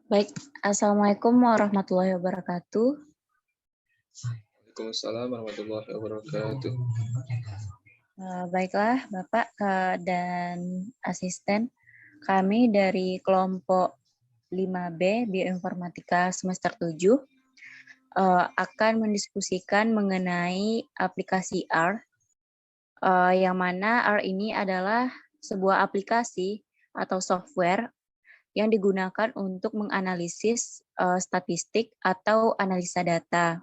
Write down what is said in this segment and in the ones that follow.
Baik, Assalamualaikum warahmatullahi wabarakatuh. Waalaikumsalam warahmatullahi wabarakatuh. Baiklah, Bapak dan asisten. Kami dari kelompok 5B Bioinformatika semester 7 akan mendiskusikan mengenai aplikasi R, yang mana R ini adalah sebuah aplikasi atau software yang digunakan untuk menganalisis statistik atau analisa data.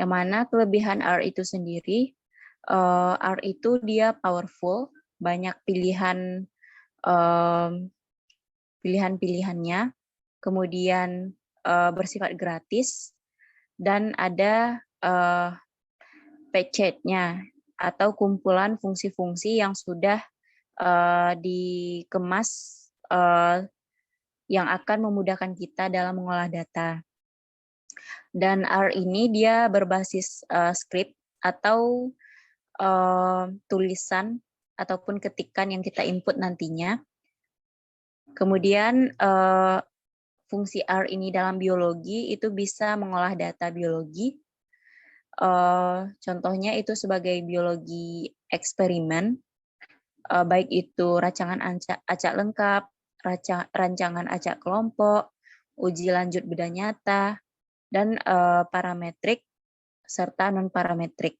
Yang mana kelebihan R itu sendiri, R itu dia powerful, banyak pilihan-pilihannya, kemudian bersifat gratis, dan ada package-nya atau kumpulan fungsi-fungsi yang sudah dikemas yang akan memudahkan kita dalam mengolah data. Dan R ini dia berbasis script atau tulisan ataupun ketikan yang kita input nantinya. Kemudian fungsi R ini dalam biologi itu bisa mengolah data biologi. Contohnya itu sebagai biologi eksperimen, baik itu rancangan acak lengkap, rancangan acak kelompok, uji lanjut beda nyata, dan parametrik serta non-parametrik.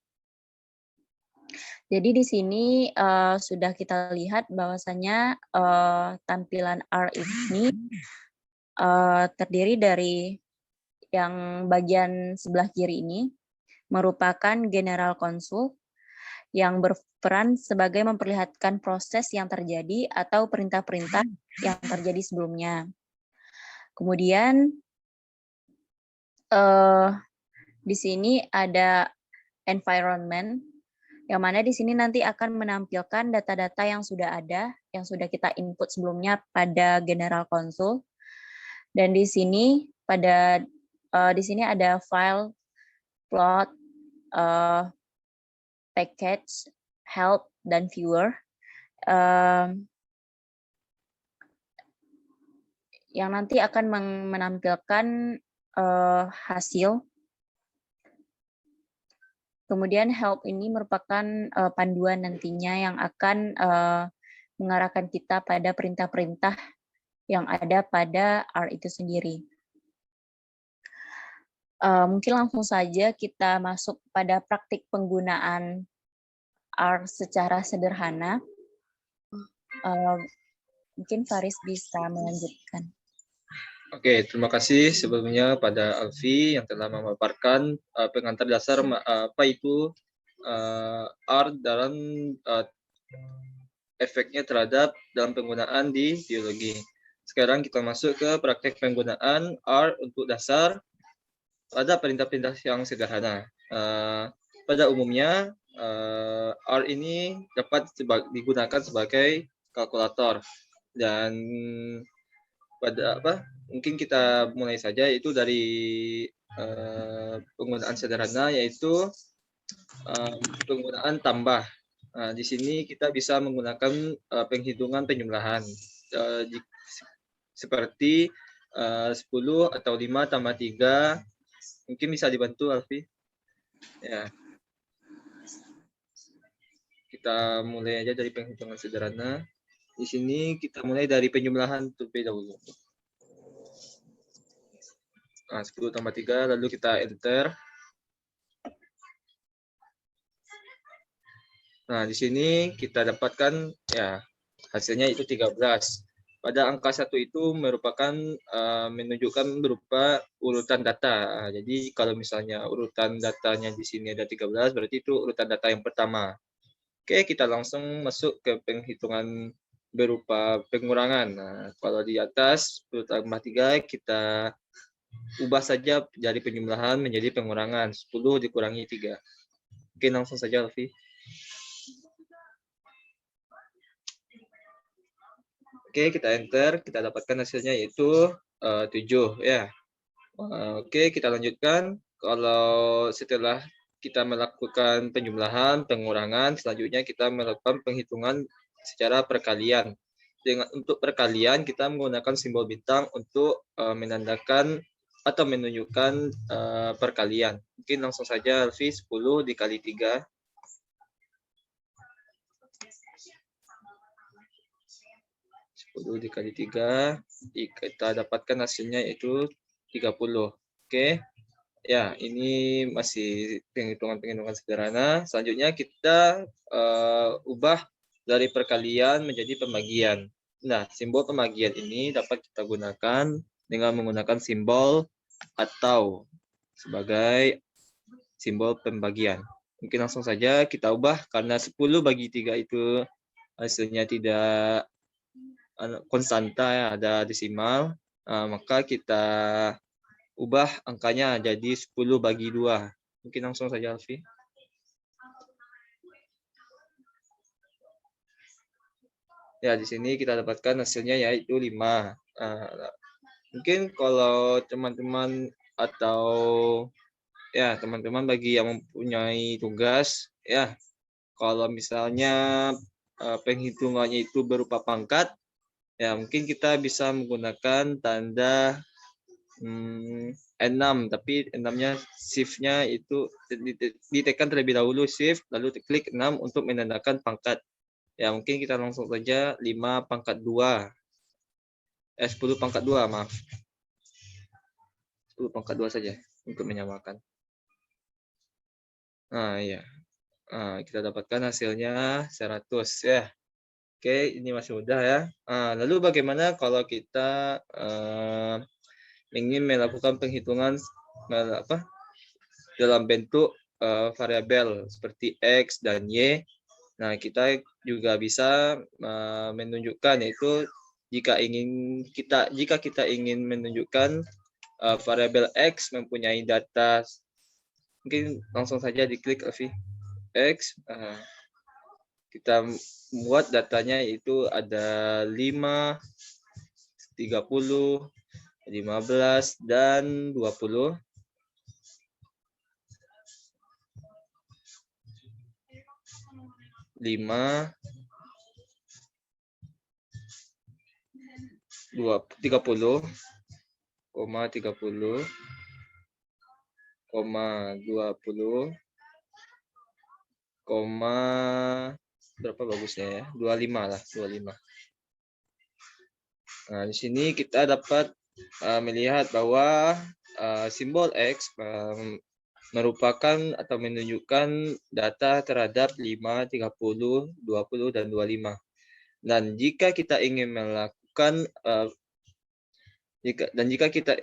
Jadi di sini sudah kita lihat bahwasanya tampilan R ini terdiri dari yang bagian sebelah kiri ini merupakan general console yang berperan sebagai memperlihatkan proses yang terjadi atau perintah-perintah yang terjadi sebelumnya. Kemudian di sini ada environment, yang mana di sini nanti akan menampilkan data-data yang sudah ada, yang sudah kita input sebelumnya pada General Console. Dan di sini di sini ada file, plot, package, help, dan viewer. Yang nanti akan menampilkan hasil. Kemudian help ini merupakan panduan nantinya yang akan mengarahkan kita pada perintah-perintah yang ada pada R itu sendiri. Mungkin langsung saja kita masuk pada praktik penggunaan R secara sederhana. Mungkin Faris bisa melanjutkan. Oke, terima kasih sebelumnya pada Alfi yang telah memaparkan pengantar dasar apa itu R dalam efeknya terhadap dalam penggunaan di biologi. Sekarang kita masuk ke praktek penggunaan R untuk dasar pada perintah-perintah yang sederhana. Pada umumnya R ini dapat digunakan sebagai kalkulator dan mungkin kita mulai saja itu dari penggunaan sederhana, yaitu penggunaan tambah. Di sini kita bisa menggunakan penghitungan penjumlahan seperti 10 atau 5 tambah 3. Mungkin bisa dibantu Alfi. Ya. Kita mulai aja dari penghitungan sederhana. Di sini kita mulai dari penjumlahan terlebih dahulu. 10 tambah 3, lalu kita enter. Nah, di sini kita dapatkan ya hasilnya itu 13. Pada angka 1 itu merupakan menunjukkan berupa urutan data. Jadi kalau misalnya urutan datanya di sini ada 13, berarti itu urutan data yang pertama. Oke, kita langsung masuk ke penghitungan berupa pengurangan. Nah, kalau di atas urutan tambah 3 kita ubah saja dari penjumlahan menjadi pengurangan. 10 dikurangi 3. Oke, langsung saja Alfi. Oke, kita enter, kita dapatkan hasilnya yaitu 7 ya. Oke, kita lanjutkan. Kalau setelah kita melakukan penjumlahan, pengurangan, selanjutnya kita melakukan penghitungan secara perkalian. untuk perkalian kita menggunakan simbol bintang untuk menandakan atau menunjukkan perkalian. Mungkin langsung saja Alfi, 10 dikali 3. 10 dikali 3, kita dapatkan hasilnya itu 30. Oke. Ya, ini masih penghitungan sederhana. Selanjutnya kita ubah dari perkalian menjadi pembagian. Nah, simbol pembagian ini dapat kita gunakan dengan menggunakan simbol atau sebagai simbol pembagian. Mungkin langsung saja kita ubah karena 10 bagi 3 itu hasilnya tidak konstanta, ya, ada desimal. Maka kita ubah angkanya jadi 10 bagi 2. Mungkin langsung saja Alfi. Ya, di sini kita dapatkan hasilnya yaitu 5. Mungkin kalau teman-teman atau ya teman-teman bagi yang mempunyai tugas, ya kalau misalnya penghitungannya itu berupa pangkat, ya mungkin kita bisa menggunakan tanda 6, tapi 6-nya shift-nya itu ditekan terlebih dahulu shift, lalu klik 6 untuk menandakan pangkat. Ya, mungkin kita langsung saja 5 pangkat 2. 10 pangkat 2, maaf. 10 pangkat 2 saja untuk menyamakan. Nah, ya. Kita dapatkan hasilnya 100 ya. Oke, ini masih mudah ya. Lalu bagaimana kalau kita ingin melakukan penghitungan dalam bentuk variabel seperti X dan Y. Nah, kita juga bisa menunjukkan, yaitu jika kita ingin menunjukkan variabel X mempunyai data, mungkin langsung saja diklik X. Kita buat datanya itu ada 5, 30, 15, dan 20. 5, 30, 30, 20, berapa bagusnya ya? 25 lah, 25. Nah, di sini kita dapat melihat bahwa simbol X merupakan atau menunjukkan data terhadap 5, 30, 20, dan 25. Dan jika kita ingin melakukan jika kita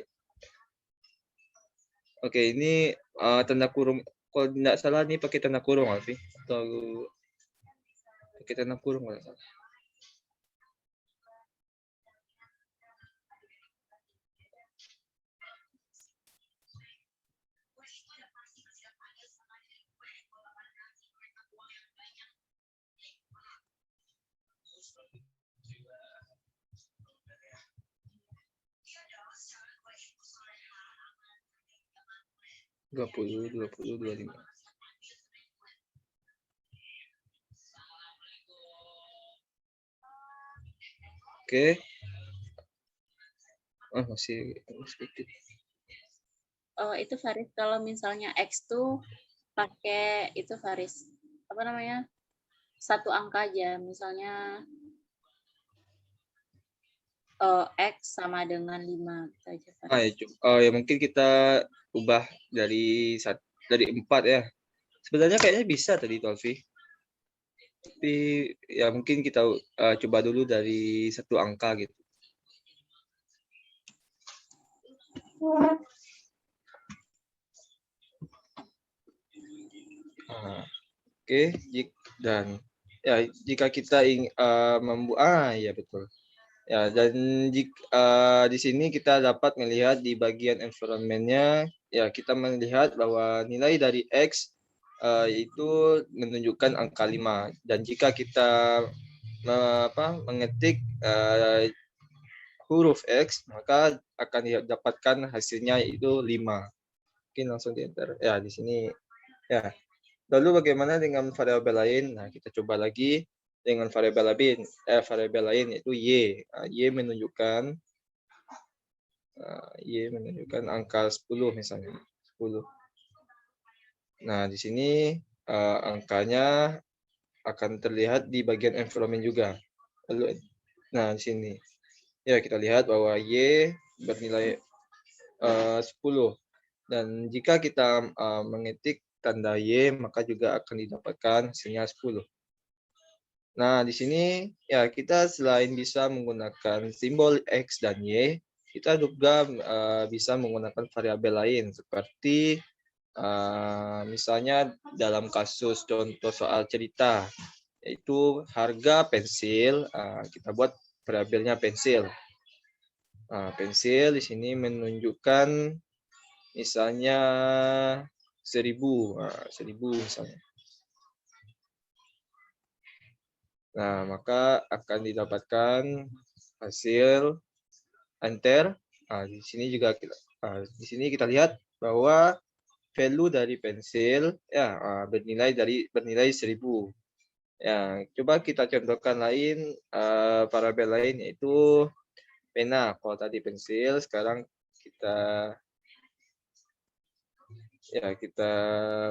ini tanda kurung, kalau tidak salah ini pakai tanda kurung, Alfi, atau pakai tanda kurung kalau salah. Dua puluh, 25. Oke. Masih sedikit. Oh, itu Faris, kalau misalnya X tuh pakai itu Faris, apa namanya? Satu angka aja, misalnya X sama dengan 5 gitu aja, Faris. Ya mungkin kita ubah dari 4 ya. Sebenarnya kayaknya bisa tadi itu, Alfi. Tapi ya mungkin kita coba dulu dari 1 angka gitu. Oke, dan ya jika kita ingin membuat ya betul. Ya, dan di sini kita dapat melihat di bagian environment-nya, ya kita melihat bahwa nilai dari X itu menunjukkan angka 5. Dan jika kita mengetik huruf X, maka akan didapatkan hasilnya itu 5. Mungkin langsung di enter. Ya, di sini. Ya. Lalu bagaimana dengan variabel lain? Nah, kita coba lagi. dengan variabel lain yaitu y. Y menunjukkan angka 10 misalnya, 10. Nah, di sini angkanya akan terlihat di bagian environment juga. Lalu, nah di sini ya kita lihat bahwa y bernilai 10, dan jika kita mengetik tanda y maka juga akan didapatkan hasilnya 10. Nah, di sini ya kita selain bisa menggunakan simbol x dan y, kita juga bisa menggunakan variabel lain seperti misalnya dalam kasus contoh soal cerita, yaitu harga pensil, kita buat variabelnya pensil. Pensil di sini menunjukkan misalnya 1000, 1000 misalnya. Nah, maka akan didapatkan hasil enter. Di sini juga kita lihat bahwa value dari pensil ya bernilai 1000. Ya, coba kita contohkan lain variabel lain yaitu pena. Kalau tadi pensil, sekarang kita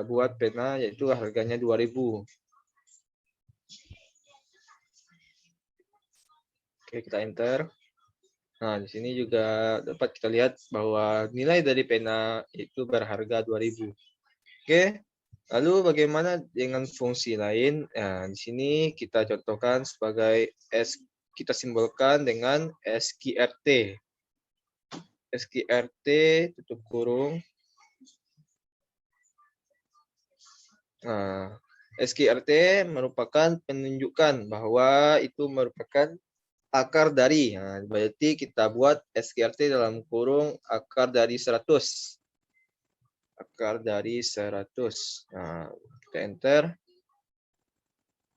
buat pena yaitu harganya 2000. Oke, kita enter. Nah, di sini juga dapat kita lihat bahwa nilai dari pena itu berharga 2000. Oke, lalu bagaimana dengan fungsi lain? Nah, di sini kita contohkan sebagai kita simbolkan dengan SQRT. SQRT tutup kurung. Nah, SQRT merupakan penunjukan bahwa itu merupakan akar dari. Nah, berarti kita buat SQRT dalam kurung akar dari 100. Akar dari 100. Nah, kita enter.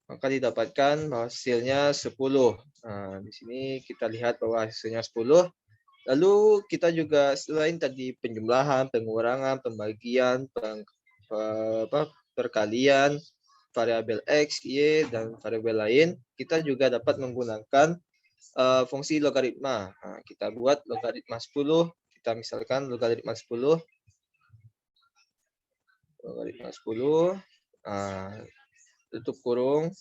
Maka didapatkan bahwa hasilnya 10. Nah, di sini kita lihat bahwa hasilnya 10. Lalu kita juga selain tadi penjumlahan, pengurangan, pembagian, perkalian, variabel X, Y, dan variabel lain, kita juga dapat menggunakan fungsi logaritma. Nah, kita buat logaritma 10, kita misalkan logaritma 10. Logaritma 10, tutup kurung,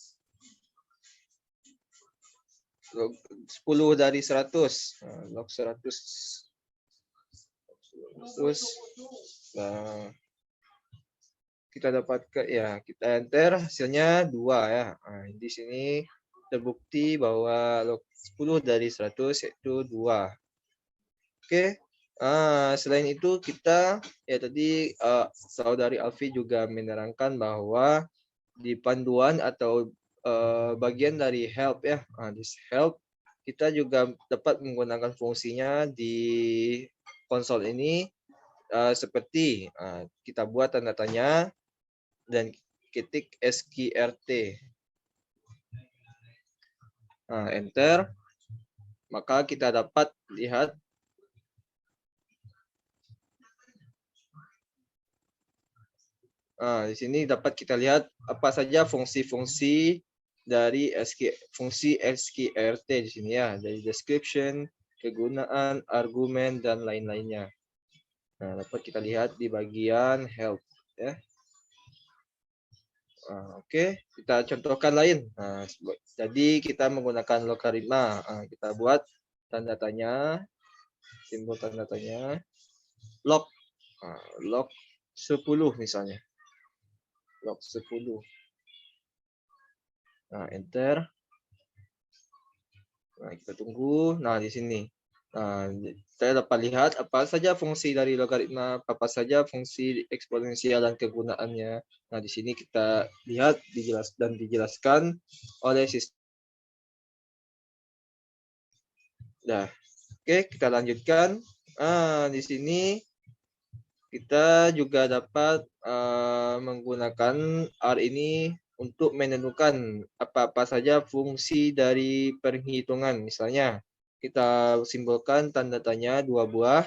10 dari 100, log 100. Terus kita dapatkan ya, kita enter hasilnya 2 ya. Nah, di sini terbukti bahwa log 10 dari 100 yaitu 2. Oke. Selain itu kita ya tadi saudari Alfi juga menerangkan bahwa di panduan atau bagian dari help ya. Di help kita juga dapat menggunakan fungsinya di konsol ini seperti kita buat tanda tanya dan ketik SQRT. Enter. Maka kita dapat lihat di sini dapat kita lihat apa saja fungsi-fungsi dari fungsi SQRT di sini ya, dari description, kegunaan, argumen, dan lain-lainnya. Nah, dapat kita lihat di bagian help ya. Oke, kita contohkan lain. Jadi kita menggunakan logaritma. Kita buat tanda tanya, simbol tanda tanya, log 10 misalnya. Log 10. Enter. Kita tunggu. Di sini. Saya dapat lihat apa saja fungsi dari logaritma, apa saja fungsi eksponensial dan kegunaannya. Di sini kita lihat dijelaskan oleh sistem. Oke, kita lanjutkan. Di sini kita juga dapat menggunakan R ini untuk menentukan apa-apa saja fungsi dari perhitungan. Misalnya, kita simbolkan tanda tanya 2 buah.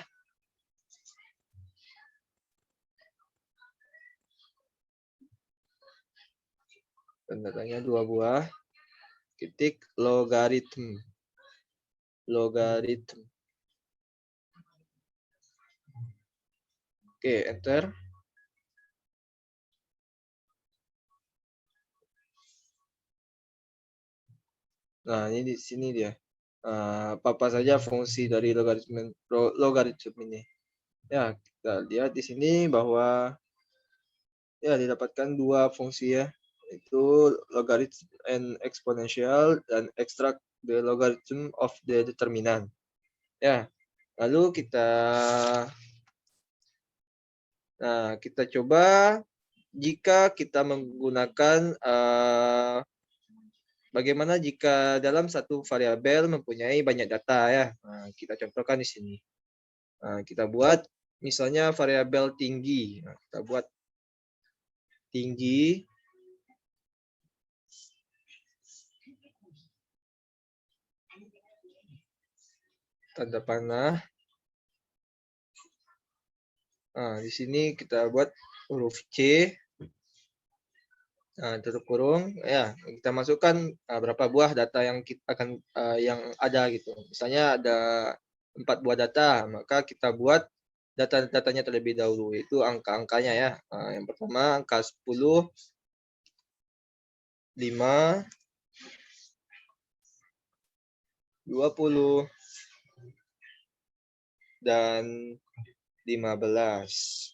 Tanda tanya 2 buah. ketik logaritm. Logaritm. Oke, enter. Nah, ini di sini dia. Apa saja fungsi dari logaritm ini. Ya, kita lihat di sini bahwa ya didapatkan dua fungsi ya, itu logarithm and exponential dan extract the logarithm of the determinant. Ya, lalu kita coba jika kita menggunakan bagaimana jika dalam satu variabel mempunyai banyak data ya. Nah, kita contohkan di sini. Kita buat misalnya variabel tinggi. Nah, kita buat tinggi tanda panah. Nah, di sini kita buat huruf C. Nah, tutup kurung, ya kita masukkan berapa buah data yang kita akan yang ada gitu. Misalnya ada 4 buah data, maka kita buat data-datanya terlebih dahulu, itu angka-angkanya ya. Yang pertama angka 10, 5, 20, dan 15.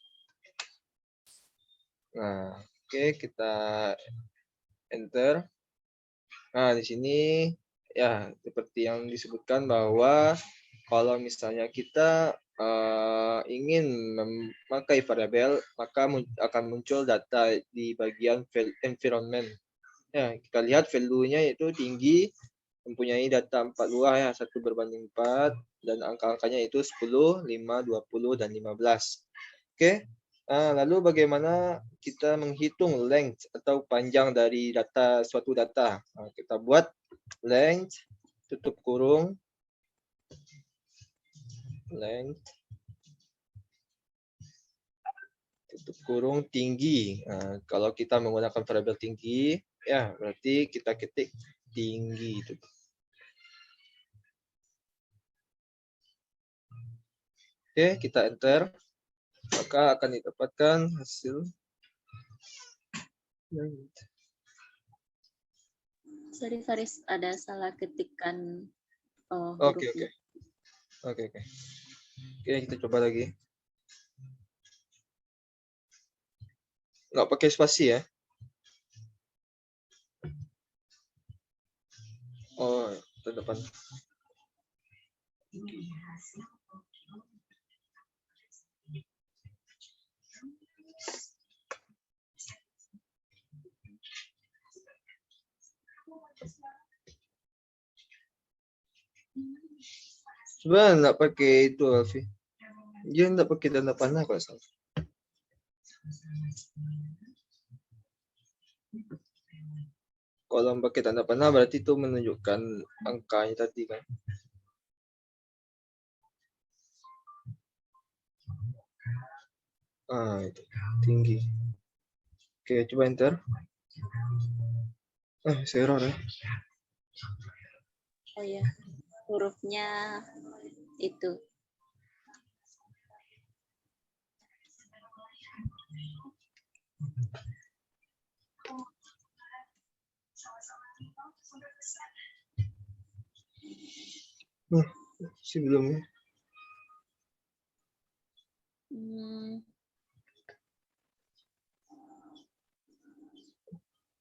Nah, oke, kita enter. Nah, di sini ya seperti yang disebutkan bahwa kalau misalnya kita ingin memakai variabel, maka akan muncul data di bagian environment. Ya, kita lihat value-nya itu tinggi, mempunyai data 4 buah ya, 1/4, dan angka-angkanya itu 10, 5, 20, dan 15. Oke. Lalu bagaimana kita menghitung length atau panjang dari suatu data? Kita buat length, tutup kurung, length, tutup kurung, tinggi. Kalau kita menggunakan variabel tinggi, ya berarti kita ketik tinggi. Oke, kita enter. Maka akan didapatkan hasil. Sorry Faris, ada salah ketikan Oke. hurufnya. Oke, kita coba lagi. Nggak pakai spasi ya. Oh, terdepan. Sebenarnya nggak pakai itu, Alfi. Dia nggak pakai tanda panah kok salah. Kalau pakai tanda panah berarti itu menunjukkan angkanya tadi kan. Itu tinggi. Oke, coba enter. Error ya. Oh ya, hurufnya itu. Sebelumnya.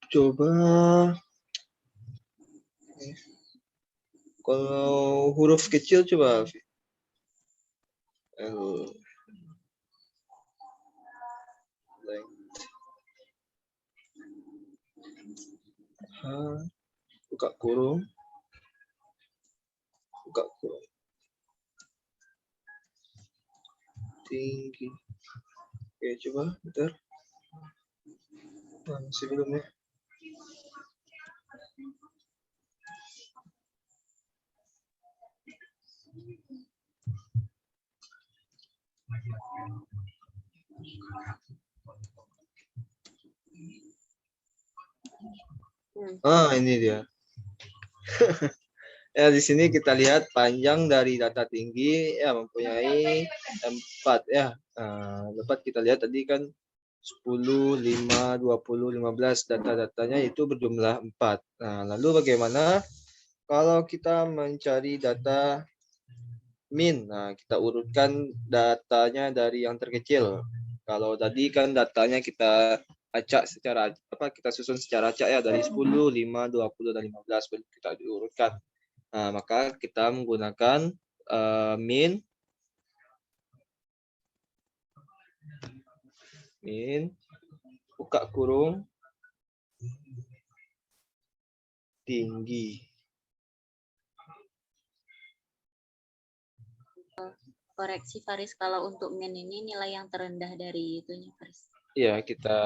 Coba kalau huruf kecil coba Alfi. L. H, buka kurung, tinggi. Oke, coba bentar. Sebelumnya. Ini dia. Ya, di sini kita lihat panjang dari data tinggi ya mempunyai 4 ya. Dapat kita lihat tadi kan 10, 5, 20, 15 data-datanya itu berjumlah 4. Nah, lalu bagaimana kalau kita mencari data min? Nah, kita urutkan datanya dari yang terkecil. Kalau tadi kan datanya kita acak secara kita susun secara acak ya dari 10, 5, 20 dan 15 kita diurutkan. Nah, maka kita menggunakan min buka kurung tinggi. Koreksi Faris, kalau untuk min ini nilai yang terendah dari itunya Faris. Iya, kita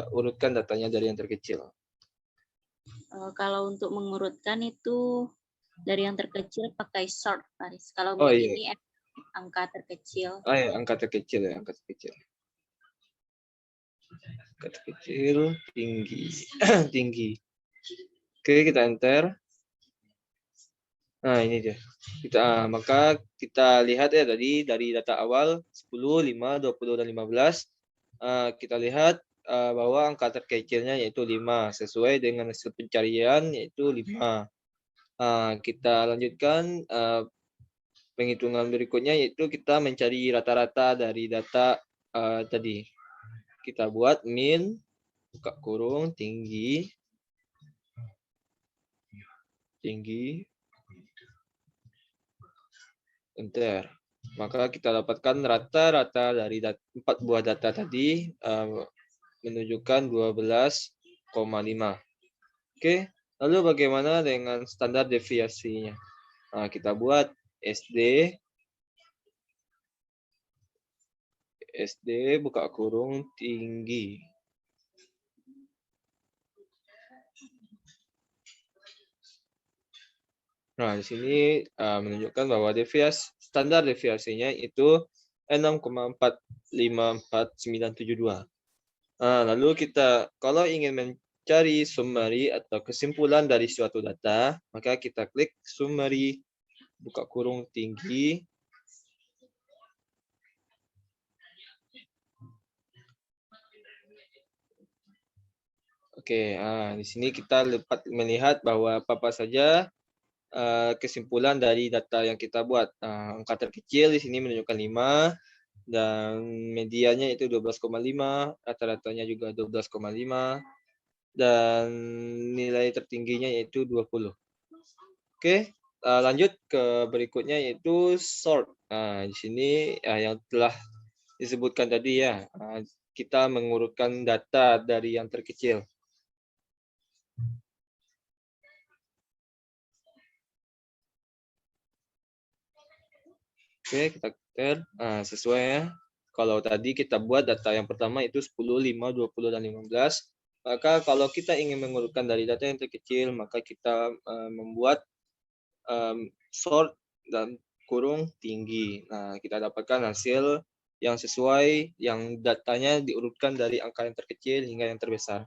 urutkan datanya dari yang terkecil. Kalau untuk mengurutkan itu dari yang terkecil pakai sort Faris. Kalau Oh min iya. ini angka terkecil. Oh iya, angka terkecil ya, angka terkecil. Angka terkecil tinggi. Tinggi. Oke, kita enter. Nah, ini dia. Maka kita lihat ya tadi dari data awal 10, 5, 20 dan 15. Kita lihat bahwa angka terkecilnya yaitu 5 sesuai dengan hasil pencarian yaitu 5. Kita lanjutkan penghitungan berikutnya yaitu kita mencari rata-rata dari data tadi. Kita buat min buka kurung tinggi enter. Maka kita dapatkan rata-rata dari 4 buah data tadi menunjukkan 12,5. Oke, lalu bagaimana dengan standar deviasinya? Nah, kita buat SD buka kurung tinggi. Nah, di sini menunjukkan bahwa standar deviasinya itu 6,45492. Lalu kita kalau ingin mencari summary atau kesimpulan dari suatu data, maka kita klik summary buka kurung tinggi. Oke, di sini kita dapat melihat bahwa apa saja kesimpulan dari data yang kita buat. Angka terkecil di sini menunjukkan 5 dan medianya itu 12,5, rata-ratanya juga 12,5 dan nilai tertingginya yaitu 20. Oke, lanjut ke berikutnya yaitu sort. Di sini yang telah disebutkan tadi ya, kita mengurutkan data dari yang terkecil. Oke, kita enter. Sesuai ya. Kalau tadi kita buat data yang pertama itu 10, 5, 20, dan 15. Maka kalau kita ingin mengurutkan dari data yang terkecil, maka kita membuat sort dan kurung tinggi. Nah, kita dapatkan hasil yang sesuai, yang datanya diurutkan dari angka yang terkecil hingga yang terbesar.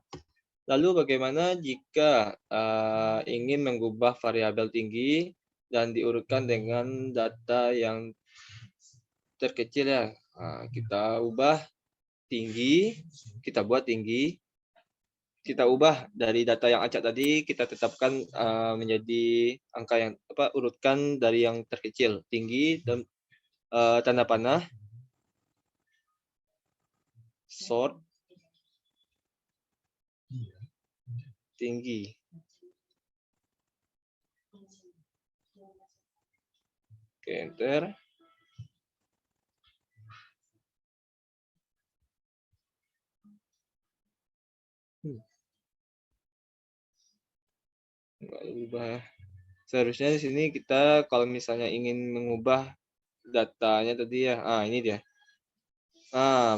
Lalu bagaimana jika ingin mengubah variabel tinggi dan diurutkan dengan data yang terkecil ya? Kita ubah tinggi, kita buat tinggi, kita ubah dari data yang acak tadi, kita tetapkan menjadi angka yang urutkan dari yang terkecil, tinggi dan tanda panah, sort, tinggi. Oke, enter. Nggak ubah. Seharusnya di sini kita kalau misalnya ingin mengubah datanya tadi ya, ini dia.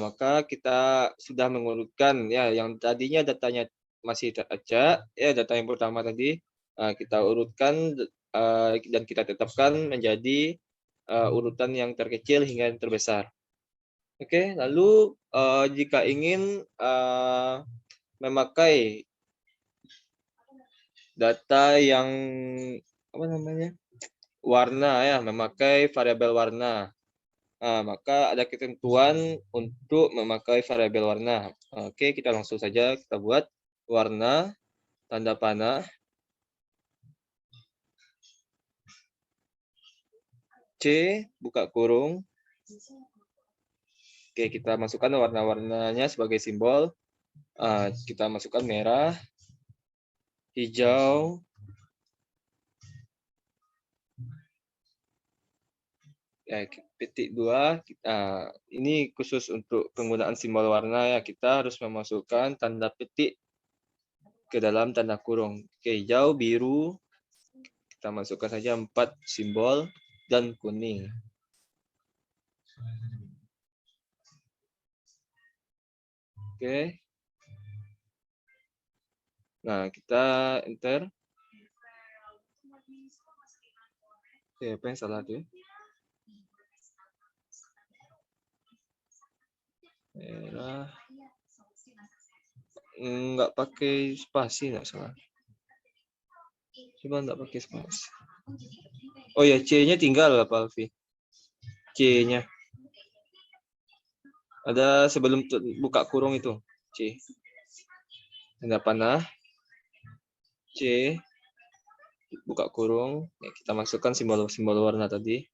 Maka kita sudah mengurutkan ya yang tadinya datanya masih teracak ya, data yang pertama tadi kita urutkan dan kita tetapkan menjadi urutan yang terkecil hingga yang terbesar. Oke, lalu jika ingin memakai data yang apa namanya warna ya, memakai variabel warna. Nah, maka ada ketentuan untuk memakai variabel warna. Oke, kita langsung saja kita buat warna tanda panah C buka kurung. Oke, kita masukkan warna-warnanya sebagai simbol. Kita masukkan merah, hijau, petik 2. Ini khusus untuk penggunaan simbol warna ya. Kita harus memasukkan tanda petik ke dalam tanda kurung. Oke, hijau, biru. Kita masukkan saja 4 simbol dan kuning. Oke. Nah, kita enter. Oke, apa yang salah tuh? Merah. Nggak pakai spasi, nggak salah. Coba nggak pakai spasi. Oh ya, C-nya tinggal apa, Alfi? C-nya. Ada sebelum buka kurung itu, C. Tanda panah, C, buka kurung. Ya, kita masukkan simbol-simbol warna tadi.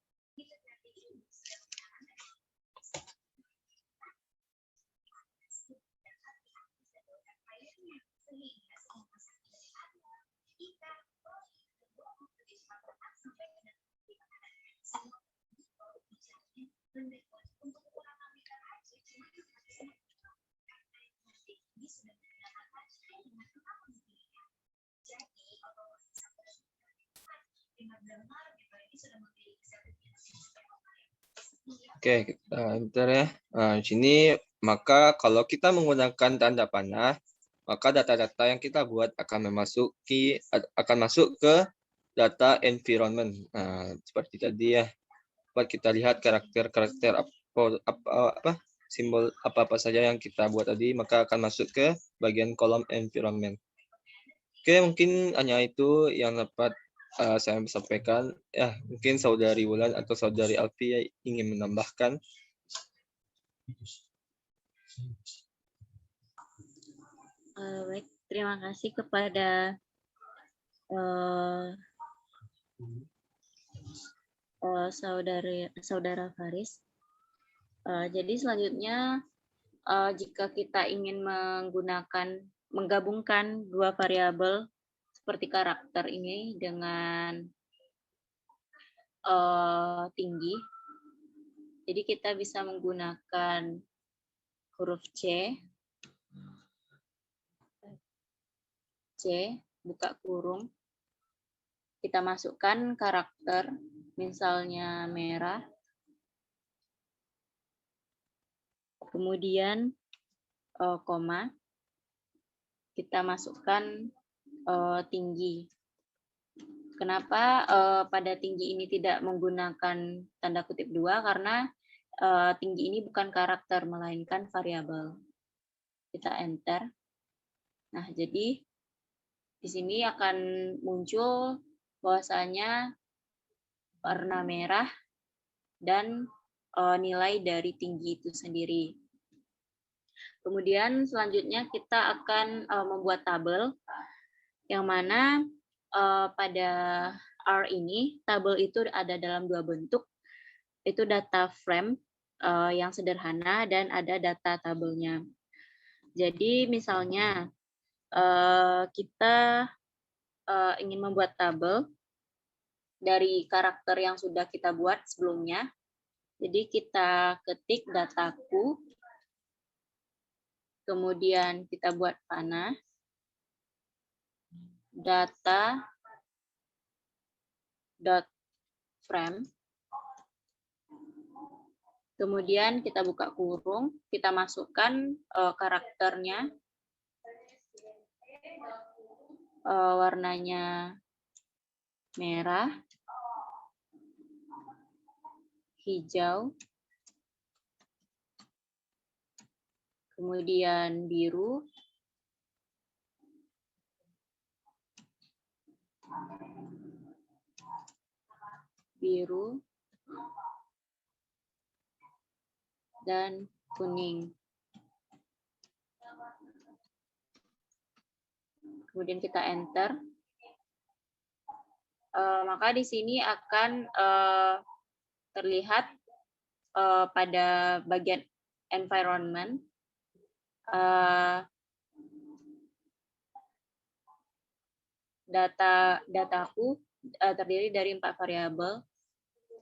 Oke, kita enter ya. Nah, di sini maka kalau kita menggunakan tanda panah, maka data-data yang kita buat akan masuk ke data environment. Nah, seperti tadi ya. Buat kita lihat karakter-karakter simbol apa-apa saja yang kita buat tadi, maka akan masuk ke bagian kolom environment. Oke, mungkin hanya itu yang dapat saya sampaikan. Ya, mungkin saudari Wulan atau saudari Alfi ingin menambahkan. Baik, terima kasih kepada saudara Faris. Jadi selanjutnya jika kita ingin menggabungkan dua variabel seperti karakter ini dengan tinggi, jadi kita bisa menggunakan huruf C, buka kurung, kita masukkan karakter, misalnya merah, kemudian koma, kita masukkan tinggi. Kenapa pada tinggi ini tidak menggunakan tanda kutip 2? Karena tinggi ini bukan karakter, melainkan variabel. Kita enter. Nah, jadi di sini akan muncul bahwasanya warna merah dan nilai dari tinggi itu sendiri. Kemudian selanjutnya kita akan membuat tabel, yang mana pada R ini, tabel itu ada dalam dua bentuk, itu data frame yang sederhana dan ada data tabelnya. Jadi misalnya kita ingin membuat tabel dari karakter yang sudah kita buat sebelumnya. Jadi kita ketik dataku, kemudian kita buat panah, data dot frame, kemudian kita buka kurung, kita masukkan karakternya, warnanya merah, hijau, kemudian biru, biru, dan kuning. Kemudian kita enter. Maka di sini akan terlihat pada bagian environment dataku terdiri dari 4 variabel.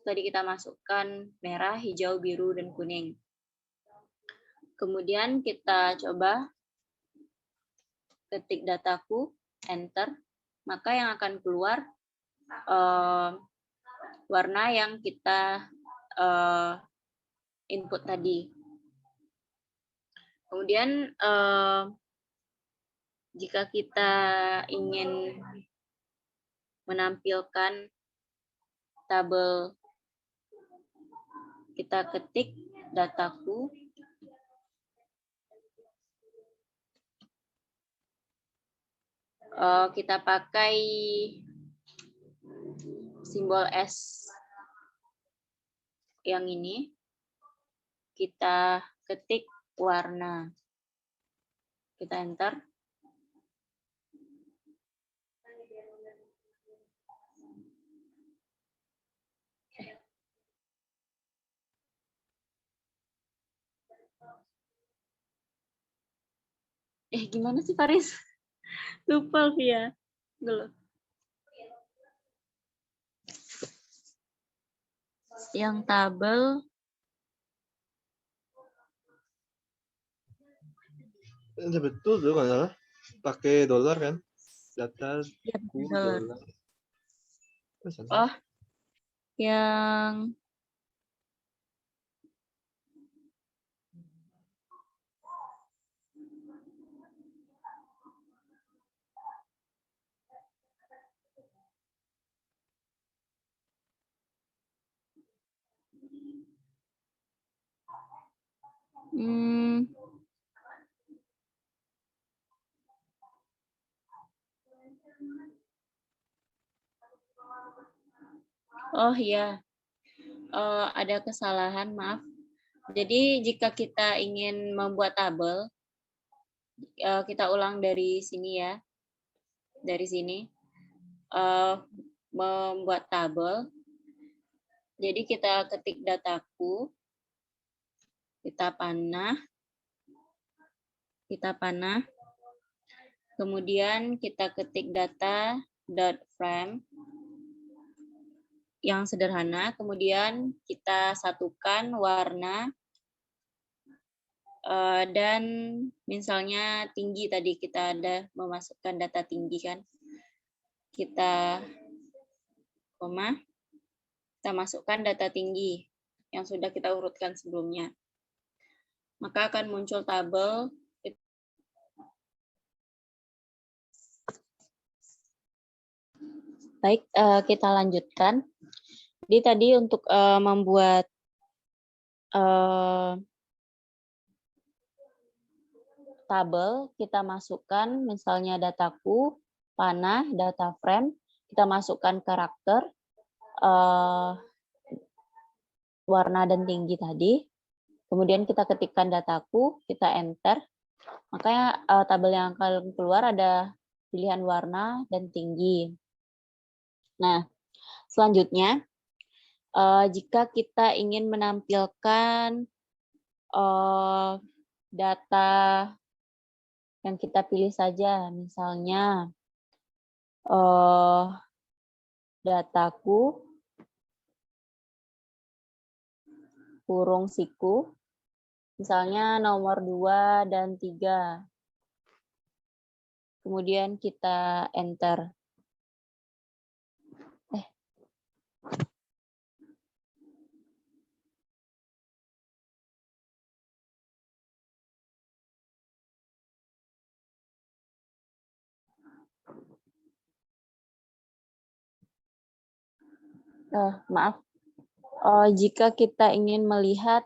Tadi kita masukkan merah, hijau, biru, dan kuning. Kemudian kita coba ketik dataku, enter, maka yang akan keluar warna yang kita input tadi. Kemudian jika kita ingin menampilkan tabel, kita ketik dataku, kita pakai simbol S yang ini, kita ketik warna, kita enter. Gimana sih Faris? Lupa Via. Dulu. Yang tabel betul tuh nggak salah. Pakai dolar kan? Data ya, dolar. Oh, yang oh ya, ada kesalahan, maaf. Jadi jika kita ingin membuat tabel, kita ulang dari sini ya. Dari sini. Membuat tabel. Jadi kita ketik dataku, kita panah, kemudian kita ketik data.frame yang sederhana, kemudian kita satukan warna dan misalnya tinggi, tadi kita ada memasukkan data tinggi kan, kita koma, kita masukkan data tinggi yang sudah kita urutkan sebelumnya, maka akan muncul tabel. Baik, kita lanjutkan. Jadi tadi untuk membuat tabel, kita masukkan misalnya dataku, panah, data frame, kita masukkan karakter, warna dan tinggi tadi, kemudian kita ketikkan dataku, kita enter, makanya tabel yang akan keluar ada pilihan warna dan tinggi. Nah, selanjutnya, jika kita ingin menampilkan data yang kita pilih saja, misalnya dataku, kurung siku, misalnya nomor 2 dan 3. Kemudian kita enter. Maaf, jika kita ingin melihat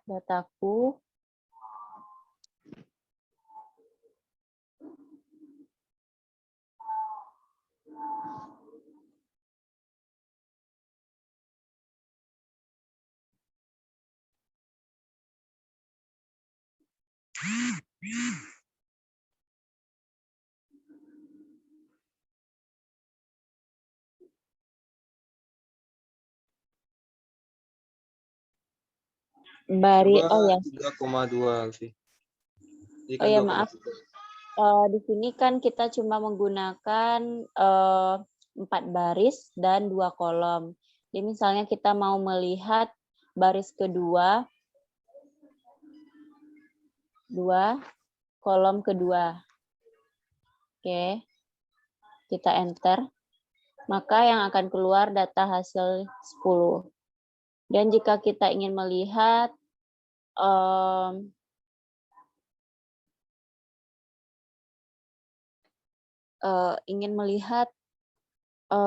dataku. Coba Oh ya, 3,2 Alfi. Jadi oh kan ya 2,3. maaf. Di sini kan kita cuma menggunakan 4 baris dan 2 kolom. Jadi misalnya kita mau melihat baris kedua, 2, kolom kedua. Oke, kita enter. Maka yang akan keluar data hasil 10. Dan jika kita ingin melihat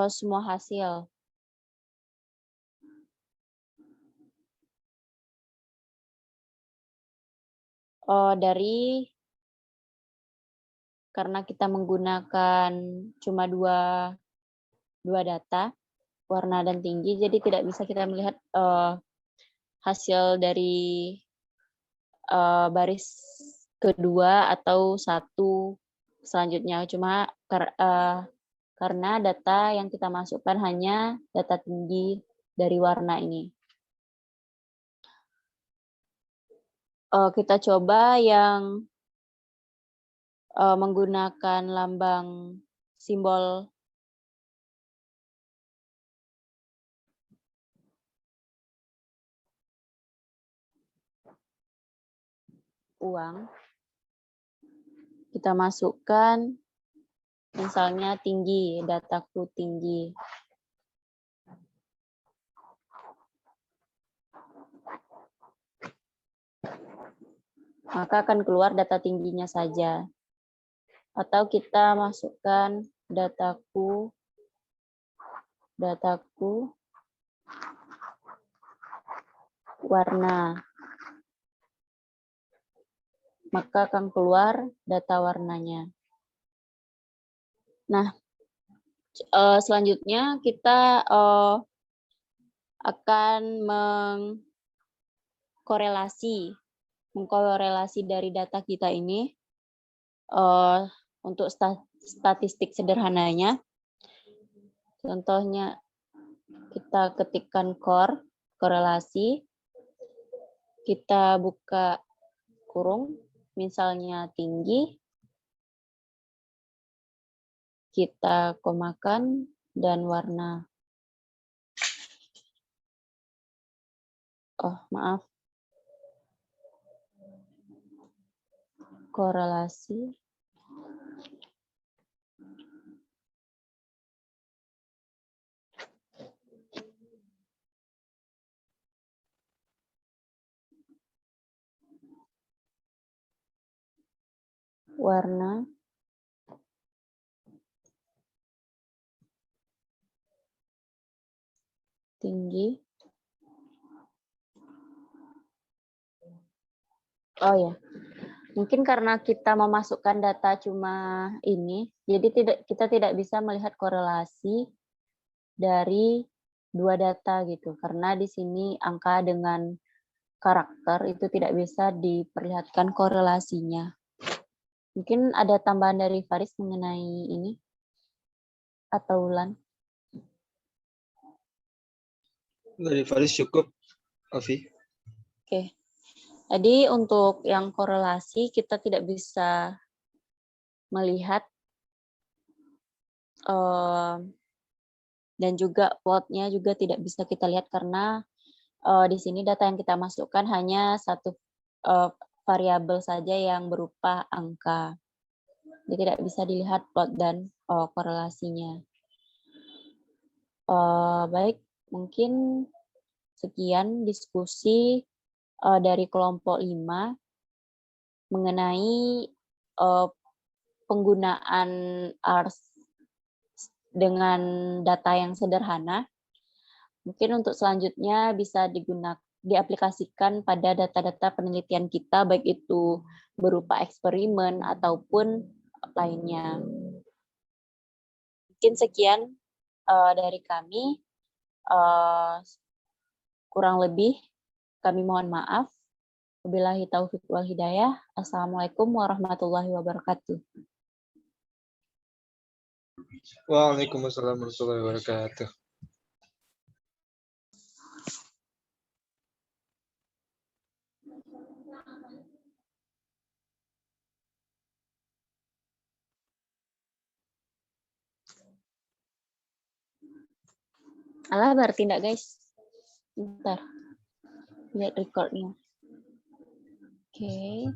semua hasil. Karena kita menggunakan cuma dua data, warna dan tinggi, jadi tidak bisa kita melihat hasil dari baris kedua atau satu selanjutnya. Cuma karena data yang kita masukkan hanya data tinggi dari warna ini. Kita coba yang menggunakan lambang simbol uang. Kita masukkan misalnya tinggi, dataku tinggi. Maka akan keluar data tingginya saja. Atau kita masukkan dataku warna. Maka akan keluar data warnanya. Nah, selanjutnya kita akan mengkorelasi dari data kita ini untuk statistik sederhananya. Contohnya kita ketikkan korelasi, kita buka kurung, misalnya tinggi, kita komakan, dan warna. Oh, maaf. Korelasi. Warna. Tinggi. Oh ya, mungkin karena kita memasukkan data cuma ini, jadi kita tidak bisa melihat korelasi dari dua data gitu. Karena di sini angka dengan karakter itu tidak bisa diperlihatkan korelasinya. Mungkin ada tambahan dari Faris mengenai ini atau Ulan? Dari Faris cukup, Alfi. Oke. Jadi untuk yang korelasi kita tidak bisa melihat dan juga plotnya juga tidak bisa kita lihat karena di sini data yang kita masukkan hanya satu variabel saja yang berupa angka. Jadi tidak bisa dilihat plot dan korelasinya. Baik, mungkin sekian diskusi dari kelompok 5 mengenai penggunaan ARS dengan data yang sederhana. Mungkin untuk selanjutnya bisa diaplikasikan pada data-data penelitian kita, baik itu berupa eksperimen ataupun lainnya. Mungkin sekian dari kami. Kurang lebih kami mohon maaf. Wabillahi taufiq wal hidayah. Assalamualaikum warahmatullahi wabarakatuh. Waalaikumsalam warahmatullahi wabarakatuh. Alah, bertindak guys. Bentar. Lihat recordnya. Oke.